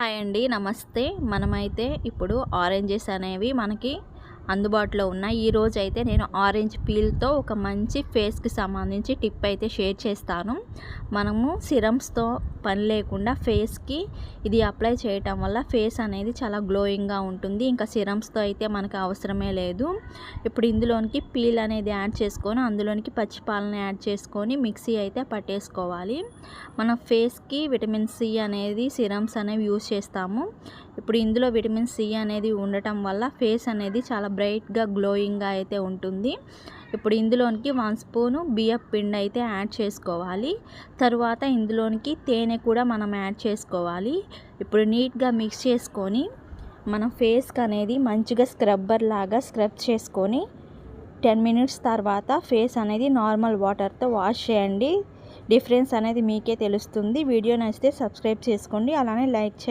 Hi అండి, నమస్తే. మనమైతే ఇప్పుడు ఆరెంజెస్ అనేవి మనకి అందుబాటులో ఉన్నాయి. ఈరోజు అయితే నేను ఆరెంజ్ పీల్తో ఒక మంచి ఫేస్కి సంబంధించి టిప్ అయితే షేర్ చేస్తాను. మనము సిరమ్స్తో పని లేకుండా ఫేస్కి ఇది అప్లై చేయటం వల్ల ఫేస్ అనేది చాలా గ్లోయింగ్గా ఉంటుంది. ఇంకా సిరమ్స్తో అయితే మనకు అవసరమే లేదు. ఇప్పుడు ఇందులోనికి పీల్ అనేది యాడ్ చేసుకొని అందులోనికి పచ్చిపాలను యాడ్ చేసుకొని మిక్సీ అయితే పట్టేసుకోవాలి. మన ఫేస్కి విటమిన్ సి అనేది సిరమ్స్ అనేవి యూజ్ చేస్తాము. ఇప్పుడు ఇందులో విటమిన్ సి అనేది ఉండటం వల్ల ఫేస్ అనేది చాలా బ్రైట్గా గ్లోయింగ్గా అయితే ఉంటుంది. ఇప్పుడు ఇందులోనికి 1 స్పూను బియ్యపు పిండి అయితే యాడ్ చేసుకోవాలి. తరువాత ఇందులోనికి తేనె కూడా మనం యాడ్ చేసుకోవాలి. ఇప్పుడు నీట్గా మిక్స్ చేసుకొని మన ఫేస్కి అనేది మంచిగా స్క్రబ్బర్ లాగా స్క్రబ్ చేసుకొని 10 మినిట్స్ తర్వాత ఫేస్ అనేది నార్మల్ వాటర్తో వాష్ చేయండి. డిఫరెన్స్ అనేది మీకే తెలుస్తుంది. వీడియో నచ్చితే సబ్స్క్రైబ్ చేసుకోండి, అలానే లైక్ చేయండి.